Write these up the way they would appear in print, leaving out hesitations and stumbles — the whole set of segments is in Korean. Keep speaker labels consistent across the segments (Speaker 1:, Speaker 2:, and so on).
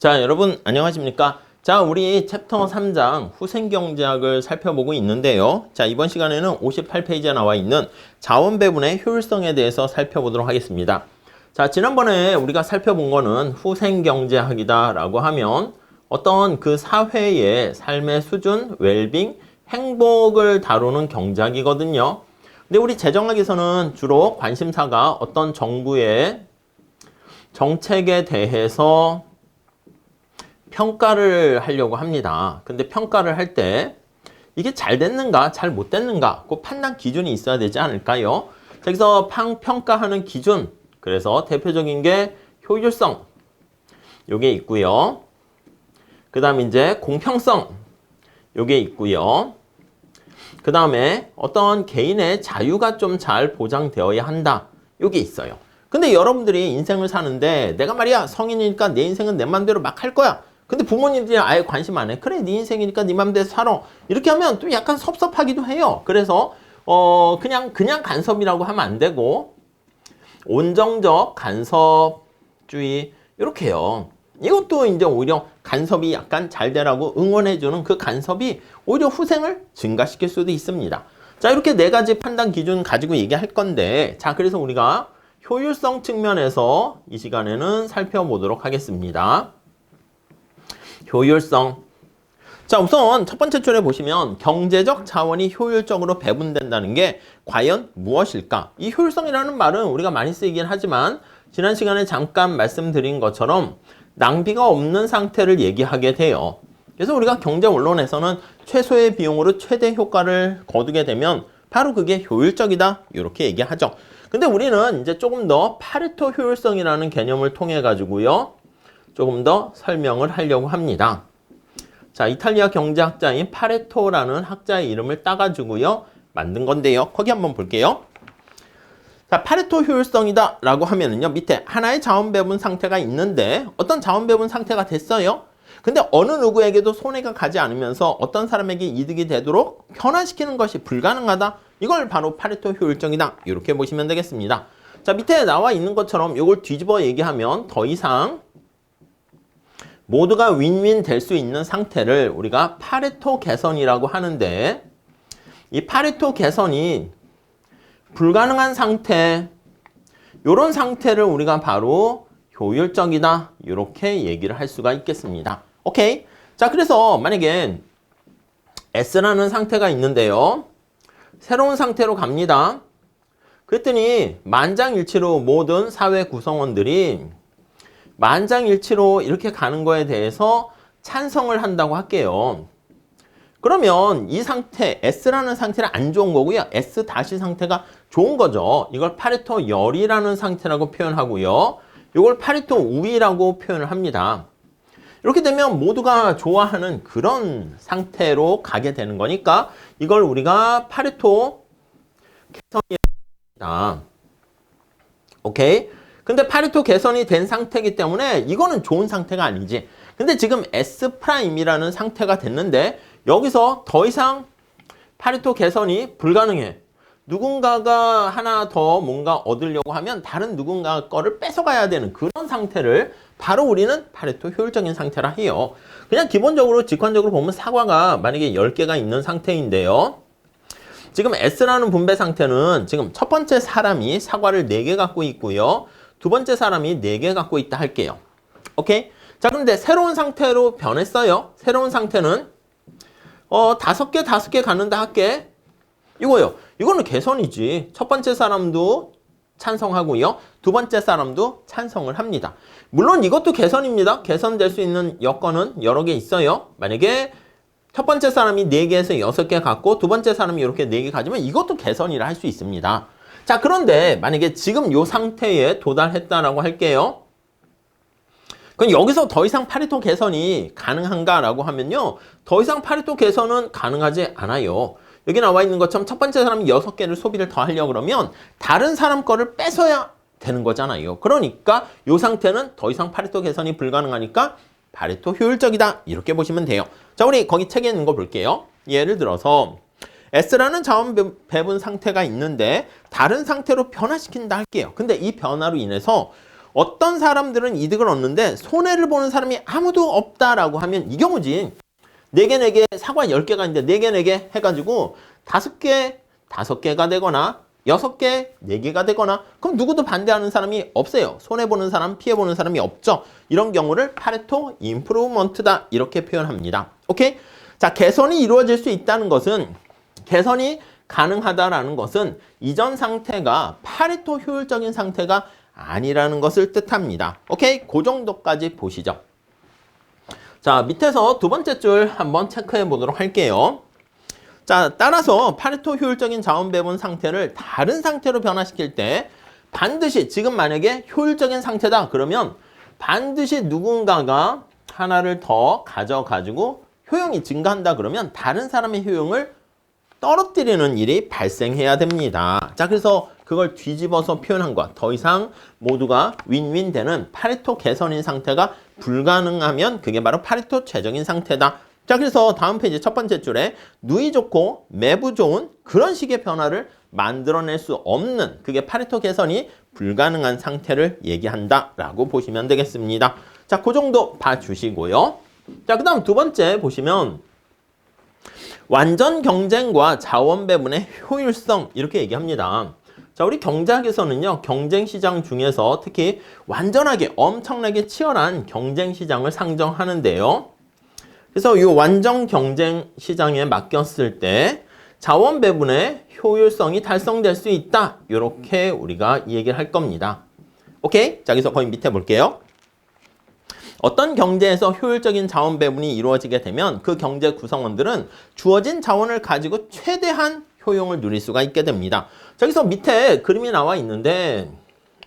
Speaker 1: 자, 여러분 안녕하십니까? 자, 우리 챕터 3장 후생경제학을 살펴보고 있는데요. 자, 이번 시간에는 58페이지에 나와 있는 자원배분의 효율성에 대해서 살펴보도록 하겠습니다. 자, 지난번에 우리가 살펴본 거는 후생경제학이다라고 하면 어떤 그 사회의 삶의 수준, 웰빙, 행복을 다루는 경제학이거든요. 근데 우리 재정학에서는 주로 관심사가 어떤 정부의 정책에 대해서 평가를 하려고 합니다. 근데 평가를 할 때 이게 잘 됐는가, 잘 못 됐는가, 그 판단 기준이 있어야 되지 않을까요? 자, 여기서 평가하는 기준, 그래서 대표적인 게 효율성, 요게 있고요. 그 다음에 이제 공평성, 요게 있고요. 그 다음에 어떤 개인의 자유가 좀 잘 보장되어야 한다, 요게 있어요. 근데 여러분들이 인생을 사는데 내가 말이야 성인이니까 내 인생은 내 맘대로 막 할 거야. 근데 부모님들이 아예 관심 안 해. 그래, 네 인생이니까 네 맘대로 살아. 이렇게 하면 또 약간 섭섭하기도 해요. 그래서 그냥 간섭이라고 하면 안 되고 온정적 간섭주의 이렇게요. 이것도 이제 오히려 간섭이 약간 잘 되라고 응원해주는 그 간섭이 오히려 후생을 증가시킬 수도 있습니다. 자, 이렇게 네 가지 판단 기준 가지고 얘기할 건데, 자, 그래서 우리가 효율성 측면에서 이 시간에는 살펴보도록 하겠습니다. 효율성. 자, 우선 첫 번째 줄에 보시면 경제적 자원이 효율적으로 배분된다는 게 과연 무엇일까? 이 효율성이라는 말은 우리가 많이 쓰이긴 하지만 지난 시간에 잠깐 말씀드린 것처럼 낭비가 없는 상태를 얘기하게 돼요. 그래서 우리가 경제원론에서는 최소의 비용으로 최대 효과를 거두게 되면 바로 그게 효율적이다, 이렇게 얘기하죠. 근데 우리는 이제 조금 더 파레토 효율성이라는 개념을 통해 가지고요, 조금 더 설명을 하려고 합니다. 자, 이탈리아 경제학자인 파레토라는 학자의 이름을 따가지고요, 만든 건데요. 거기 한번 볼게요. 자, 파레토 효율성이다 라고 하면은요, 밑에 하나의 자원 배분 상태가 있는데 어떤 자원 배분 상태가 됐어요. 근데 어느 누구에게도 손해가 가지 않으면서 어떤 사람에게 이득이 되도록 변화시키는 것이 불가능하다. 이걸 바로 파레토 효율성이다, 이렇게 보시면 되겠습니다. 자, 밑에 나와 있는 것처럼 이걸 뒤집어 얘기하면 더 이상 모두가 윈윈 될 수 있는 상태를 우리가 파레토 개선이라고 하는데, 이 파레토 개선이 불가능한 상태, 이런 상태를 우리가 바로 효율적이다, 이렇게 얘기를 할 수가 있겠습니다. 오케이? 자, 그래서 만약에 S라는 상태가 있는데요, 새로운 상태로 갑니다. 그랬더니 만장일치로 모든 사회 구성원들이 만장일치로 이렇게 가는 거에 대해서 찬성을 한다고 할게요. 그러면 이 상태, S라는 상태는 안 좋은 거고요. S 다시 상태가 좋은 거죠. 이걸 파레토 열이라는 상태라고 표현하고요. 이걸 파레토 우위라고 표현을 합니다. 이렇게 되면 모두가 좋아하는 그런 상태로 가게 되는 거니까 이걸 우리가 파레토 개선이다. 오케이? 근데 파레토 개선이 된 상태이기 때문에 이거는 좋은 상태가 아니지. 근데 지금 S'이라는 상태가 됐는데 여기서 더 이상 파레토 개선이 불가능해. 누군가가 하나 더 뭔가 얻으려고 하면 다른 누군가 거를 뺏어가야 되는 그런 상태를 바로 우리는 파레토 효율적인 상태라 해요. 그냥 기본적으로 직관적으로 보면 사과가 만약에 10개가 있는 상태인데요. 지금 S라는 분배 상태는 지금 첫 번째 사람이 사과를 4개 갖고 있고요. 두 번째 사람이 4개 갖고 있다 할게요. 오케이? 자, 그런데 새로운 상태로 변했어요. 새로운 상태는 5개 갖는다 할게. 이거요. 이거는 개선이지. 첫 번째 사람도 찬성하고요. 두 번째 사람도 찬성을 합니다. 물론 이것도 개선입니다. 개선될 수 있는 여건은 여러 개 있어요. 만약에 첫 번째 사람이 4개에서 6개 갖고 두 번째 사람이 이렇게 4개 가지면 이것도 개선이라 할 수 있습니다. 자, 그런데 만약에 지금 이 상태에 도달했다라고 할게요. 그럼 여기서 더 이상 파레토 개선이 가능한가라고 하면요, 더 이상 파레토 개선은 가능하지 않아요. 여기 나와 있는 것처럼 첫 번째 사람이 6개를 소비를 더 하려고 그러면 다른 사람 거를 뺏어야 되는 거잖아요. 그러니까 이 상태는 더 이상 파레토 개선이 불가능하니까 파레토 효율적이다, 이렇게 보시면 돼요. 자, 우리 거기 책에 있는 거 볼게요. 예를 들어서 S라는 자원 배분 상태가 있는데 다른 상태로 변화시킨다 할게요. 근데 이 변화로 인해서 어떤 사람들은 이득을 얻는데 손해를 보는 사람이 아무도 없다라고 하면 이 경우지. 4개, 4개, 사과 10개가 있는데 4개, 4개 해가지고 5개, 5개가 되거나 6개, 4개가 되거나 그럼 누구도 반대하는 사람이 없어요. 손해보는 사람, 피해보는 사람이 없죠. 이런 경우를 파레토 임프루먼트다 이렇게 표현합니다. 오케이? 자, 개선이 이루어질 수 있다는 것은 개선이 가능하다라는 것은 이전 상태가 파레토 효율적인 상태가 아니라는 것을 뜻합니다. 오케이? 그 정도까지 보시죠. 자, 밑에서 두 번째 줄 한번 체크해 보도록 할게요. 자, 따라서 파레토 효율적인 자원 배분 상태를 다른 상태로 변화시킬 때 반드시 지금 만약에 효율적인 상태다 그러면 반드시 누군가가 하나를 더 가져가지고 효용이 증가한다 그러면 다른 사람의 효용을 떨어뜨리는 일이 발생해야 됩니다. 자, 그래서 그걸 뒤집어서 표현한 것. 더 이상 모두가 윈윈 되는 파레토 개선인 상태가 불가능하면 그게 바로 파레토 최적인 상태다. 자, 그래서 다음 페이지 첫 번째 줄에 누이 좋고 매부 좋은 그런 식의 변화를 만들어낼 수 없는 그게 파레토 개선이 불가능한 상태를 얘기한다라고 보시면 되겠습니다. 자, 그 정도 봐주시고요. 자, 그 다음 두 번째 보시면 완전 경쟁과 자원 배분의 효율성 이렇게 얘기합니다. 자, 우리 경제학에서는요, 경쟁 시장 중에서 특히 완전하게 엄청나게 치열한 경쟁 시장을 상정하는데요. 그래서 이 완전 경쟁 시장에 맡겼을 때 자원 배분의 효율성이 달성될 수 있다. 이렇게 우리가 얘기를 할 겁니다. 오케이? 자, 여기서 거기 밑에 볼게요. 어떤 경제에서 효율적인 자원 배분이 이루어지게 되면 그 경제 구성원들은 주어진 자원을 가지고 최대한 효용을 누릴 수가 있게 됩니다. 저기서 밑에 그림이 나와 있는데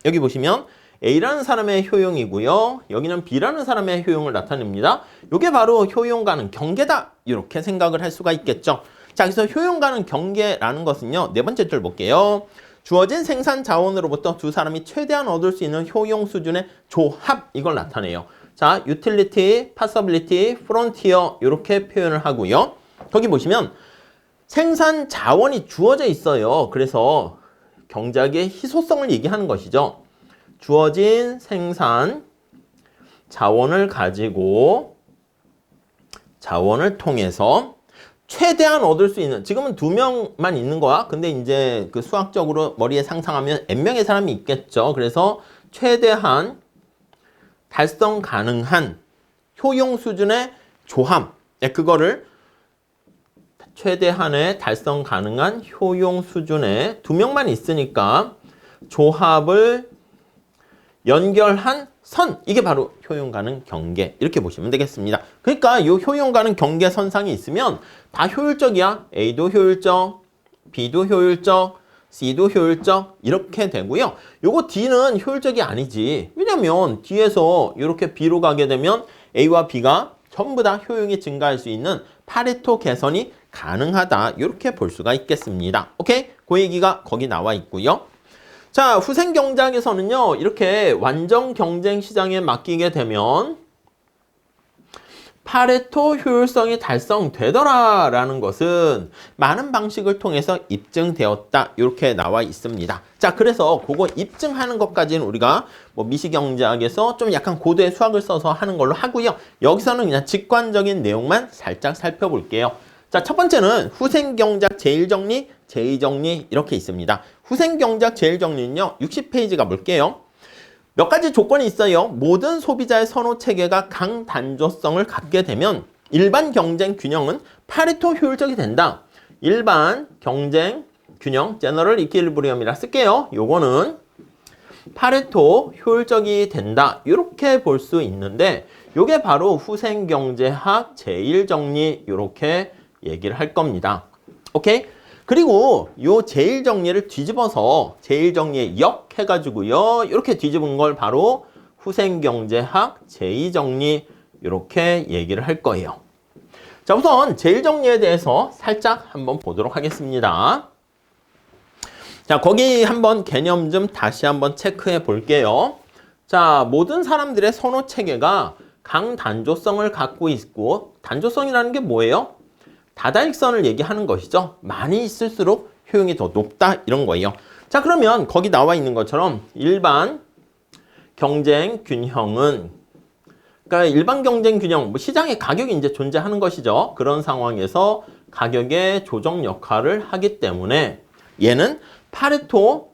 Speaker 1: 여기 보시면 A라는 사람의 효용이고요. 여기는 B라는 사람의 효용을 나타냅니다. 이게 바로 효용 가는 경계다. 이렇게 생각을 할 수가 있겠죠. 자, 그래서 효용 가는 경계라는 것은요. 네 번째 줄 볼게요. 주어진 생산 자원으로부터 두 사람이 최대한 얻을 수 있는 효용 수준의 조합 이걸 나타내요. 자, 유틸리티, 파서빌리티, 프론티어 이렇게 표현을 하고요. 거기 보시면 생산 자원이 주어져 있어요. 그래서 경제학의 희소성을 얘기하는 것이죠. 주어진 생산 자원을 가지고 자원을 통해서 최대한 얻을 수 있는 지금은 2명만 있는 거야. 근데 이제 그 수학적으로 머리에 상상하면 n명의 사람이 있겠죠. 그래서 최대한 달성 가능한 효용 수준의 조합. 그거를 최대한의 달성 가능한 효용 수준의 2명만 있으니까 조합을 연결한 선. 이게 바로 효용 가능 경계. 이렇게 보시면 되겠습니다. 그러니까 이 효용 가능 경계 선상이 있으면 다 효율적이야. A도 효율적, B도 효율적, C도 효율적 이렇게 되고요. 요거 D는 효율적이 아니지. 왜냐면 D에서 이렇게 B로 가게 되면 A와 B가 전부 다 효용이 증가할 수 있는 파레토 개선이 가능하다. 이렇게 볼 수가 있겠습니다. 오케이? 그 얘기가 거기 나와 있고요. 자, 후생 경제학에서는요. 이렇게 완전 경쟁 시장에 맡기게 되면 파레토 효율성이 달성되더라라는 것은 많은 방식을 통해서 입증되었다. 이렇게 나와 있습니다. 자, 그래서 그거 입증하는 것까지는 우리가 뭐 미시경제학에서 좀 약간 고도의 수학을 써서 하는 걸로 하고요. 여기서는 그냥 직관적인 내용만 살짝 살펴볼게요. 자, 첫 번째는 후생경제학 제1정리, 제2정리 이렇게 있습니다. 후생경제학 제1정리는요. 60페이지 가볼게요. 몇 가지 조건이 있어요. 모든 소비자의 선호 체계가 강단조성을 갖게 되면 일반 경쟁 균형은 파레토 효율적이 된다. 일반 경쟁 균형, 제너럴 이퀄리브리엄이라 쓸게요. 요거는 파레토 효율적이 된다. 이렇게 볼 수 있는데 요게 바로 후생경제학 제1정리 이렇게 얘기를 할 겁니다. 오케이? 그리고 요 제1정리를 뒤집어서 제1정리의 역 해가지고요. 이렇게 뒤집은 걸 바로 후생경제학 제2정리 이렇게 얘기를 할 거예요. 자, 우선 제1정리에 대해서 살짝 한번 보도록 하겠습니다. 자, 거기 한번 개념 좀 다시 한번 체크해 볼게요. 자, 모든 사람들의 선호 체계가 강단조성을 갖고 있고 단조성이라는 게 뭐예요? 다다익선을 얘기하는 것이죠. 많이 있을수록 효용이 더 높다 이런 거예요. 자, 그러면 거기 나와 있는 것처럼 일반 경쟁 균형은 그러니까 일반 경쟁 균형, 뭐 시장에 가격이 이제 존재하는 것이죠. 그런 상황에서 가격의 조정 역할을 하기 때문에 얘는 파레토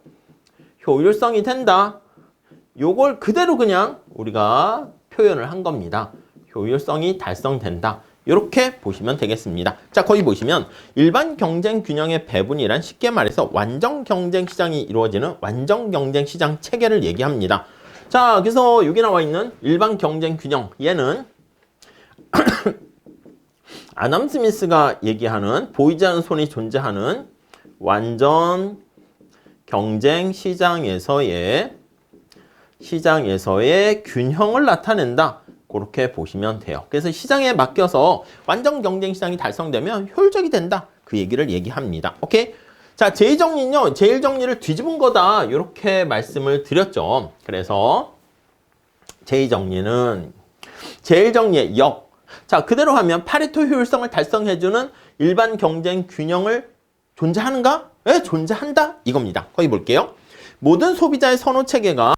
Speaker 1: 효율성이 된다. 요걸 그대로 그냥 우리가 표현을 한 겁니다. 효율성이 달성된다. 이렇게 보시면 되겠습니다. 자, 거기 보시면 일반 경쟁 균형의 배분이란 쉽게 말해서 완전 경쟁 시장이 이루어지는 완전 경쟁 시장 체계를 얘기합니다. 자, 그래서 여기 나와 있는 일반 경쟁 균형, 얘는 아담 스미스가 얘기하는 보이지 않는 손이 존재하는 완전 경쟁 시장에서의 균형을 나타낸다. 그렇게 보시면 돼요. 그래서 시장에 맡겨서 완전 경쟁 시장이 달성되면 효율적이 된다. 그 얘기를 얘기합니다. 오케이? 자, 제일 정리는요. 제일 정리를 뒤집은 거다. 이렇게 말씀을 드렸죠. 그래서 제일 정리의 역. 자, 그대로 하면 파레토 효율성을 달성해주는 일반 경쟁 균형을 존재하는가? 네, 존재한다. 이겁니다. 거기 볼게요. 모든 소비자의 선호 체계가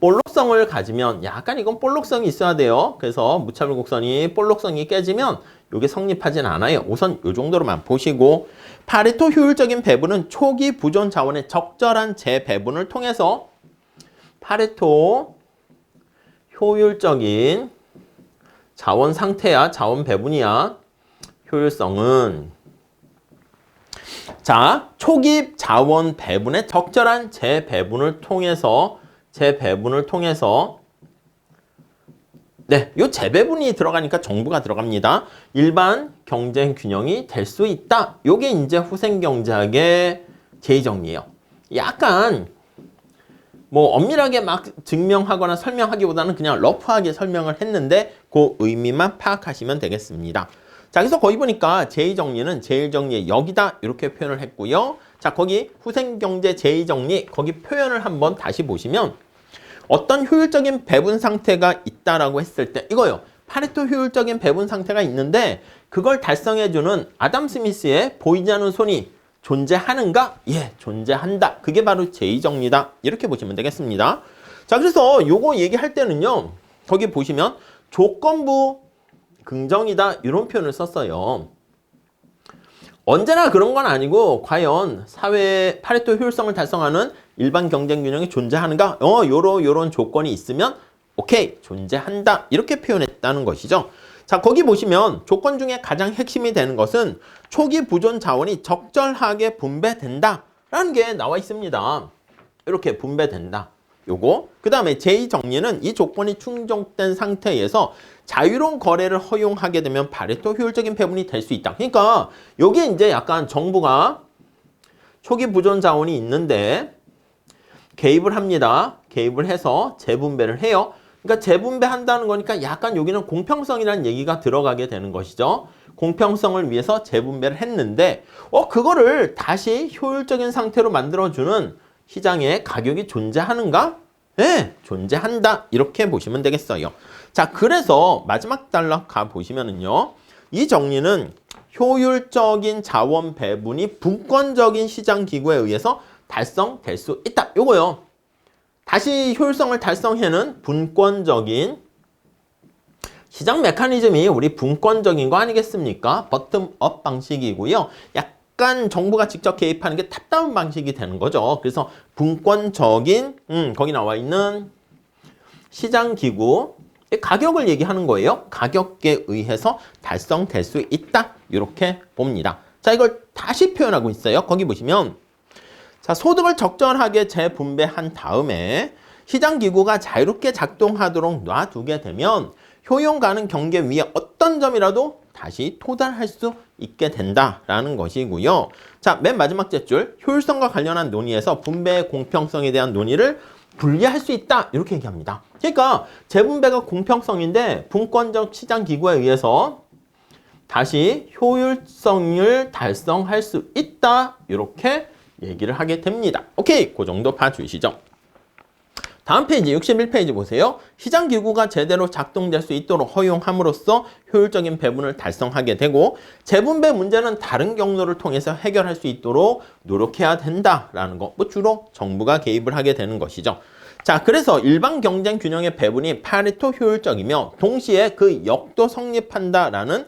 Speaker 1: 볼록성을 가지면 약간 이건 볼록성이 있어야 돼요. 그래서 무차별 곡선이 볼록성이 깨지면 이게 성립하진 않아요. 우선 이 정도로만 보시고 파레토 효율적인 배분은 초기 부존 자원의 적절한 재배분을 통해서 파레토 효율적인 자원 상태야, 자원 배분이야. 효율성은 자, 초기 자원 배분의 적절한 재배분을 통해서 네, 요 재배분이 들어가니까 정부가 들어갑니다. 일반 경쟁 균형이 될 수 있다. 요게 이제 후생경제학의 제2정리예요. 약간 뭐 엄밀하게 막 증명하거나 설명하기보다는 그냥 러프하게 설명을 했는데 그 의미만 파악하시면 되겠습니다. 자, 그래서 거기 보니까 제2정리는 제1정리의 역이다. 이렇게 표현을 했고요. 자, 거기 후생경제 제2정리 거기 표현을 한번 다시 보시면 어떤 효율적인 배분 상태가 있다라고 했을 때 이거요. 파레토 효율적인 배분 상태가 있는데 그걸 달성해주는 아담 스미스의 보이지 않는 손이 존재하는가? 예, 존재한다. 그게 바로 제2정리다. 이렇게 보시면 되겠습니다. 자, 그래서 요거 얘기할 때는요. 거기 보시면 조건부 긍정이다. 이런 표현을 썼어요. 언제나 그런 건 아니고 과연 사회 파레토 효율성을 달성하는 일반 경쟁 균형이 존재하는가? 요런 조건이 있으면 오케이, 존재한다. 이렇게 표현했다는 것이죠. 자, 거기 보시면 조건 중에 가장 핵심이 되는 것은 초기 부존 자원이 적절하게 분배된다. 라는 게 나와 있습니다. 이렇게 분배된다. 요거. 그 다음에 제2정리는 이 조건이 충족된 상태에서 자유로운 거래를 허용하게 되면 파레토 효율적인 배분이 될 수 있다. 그러니까 여기 이제 약간 정부가 초기 부존 자원이 있는데 개입을 합니다. 개입을 해서 재분배를 해요. 그러니까 재분배한다는 거니까 약간 여기는 공평성이라는 얘기가 들어가게 되는 것이죠. 공평성을 위해서 재분배를 했는데 그거를 다시 효율적인 상태로 만들어주는 시장에 가격이 존재하는가? 네, 존재한다. 이렇게 보시면 되겠어요. 자, 그래서 마지막 단락 가보시면은요. 이 정리는 효율적인 자원 배분이 분권적인 시장 기구에 의해서 달성될 수 있다. 요거요. 다시 효율성을 달성해는 분권적인 시장 메커니즘이 우리 분권적인 거 아니겠습니까? 버텀업 방식이고요. 약간 정부가 직접 개입하는 게 탑다운 방식이 되는 거죠. 그래서 분권적인 거기 나와 있는 시장 기구 가격을 얘기하는 거예요. 가격에 의해서 달성될 수 있다. 이렇게 봅니다. 자, 이걸 다시 표현하고 있어요. 거기 보시면 자, 소득을 적절하게 재분배한 다음에 시장 기구가 자유롭게 작동하도록 놔두게 되면 효용 가능 경계 위에 어떤 점이라도 다시 도달할 수 있게 된다라는 것이고요. 자, 맨 마지막 째줄 효율성과 관련한 논의에서 분배의 공평성에 대한 논의를 분리할 수 있다. 이렇게 얘기합니다. 그러니까 재분배가 공평성인데 분권적 시장 기구에 의해서 다시 효율성을 달성할 수 있다. 이렇게 얘기를 하게 됩니다. 오케이, 그 정도 봐주시죠. 다음 페이지 61페이지 보세요. 시장 기구가 제대로 작동될 수 있도록 허용함으로써 효율적인 배분을 달성하게 되고 재분배 문제는 다른 경로를 통해서 해결할 수 있도록 노력해야 된다라는 거. 뭐 주로 정부가 개입을 하게 되는 것이죠. 자, 그래서 일반 경쟁 균형의 배분이 파레토 효율적이며 동시에 그 역도 성립한다라는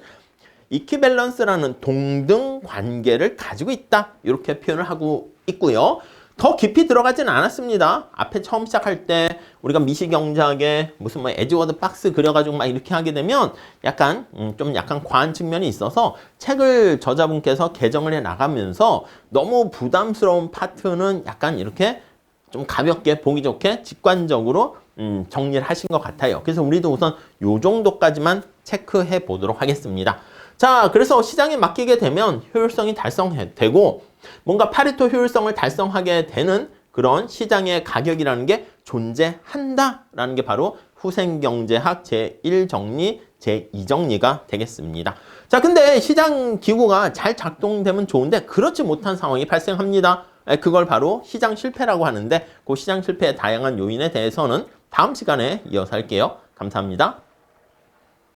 Speaker 1: 이퀴밸런스라는 동등 관계를 가지고 있다. 이렇게 표현을 하고 있고요. 더 깊이 들어가지는 않았습니다. 앞에 처음 시작할 때 우리가 미시경제학에 무슨 뭐 에즈워드 박스 그려가지고 막 이렇게 하게 되면 약간 좀 약간 과한 측면이 있어서 책을 저자분께서 개정을 해 나가면서 너무 부담스러운 파트는 약간 이렇게 좀 가볍게 보기 좋게 직관적으로 정리를 하신 것 같아요. 그래서 우리도 우선 요 정도까지만 체크해 보도록 하겠습니다. 자, 그래서 시장에 맡기게 되면 효율성이 달성되고 뭔가 파레토 효율성을 달성하게 되는 그런 시장의 가격이라는 게 존재한다라는 게 바로 후생경제학 제1정리, 제2정리가 되겠습니다. 자, 근데 시장 기구가 잘 작동되면 좋은데 그렇지 못한 상황이 발생합니다. 그걸 바로 시장 실패라고 하는데 그 시장 실패의 다양한 요인에 대해서는 다음 시간에 이어서 할게요. 감사합니다.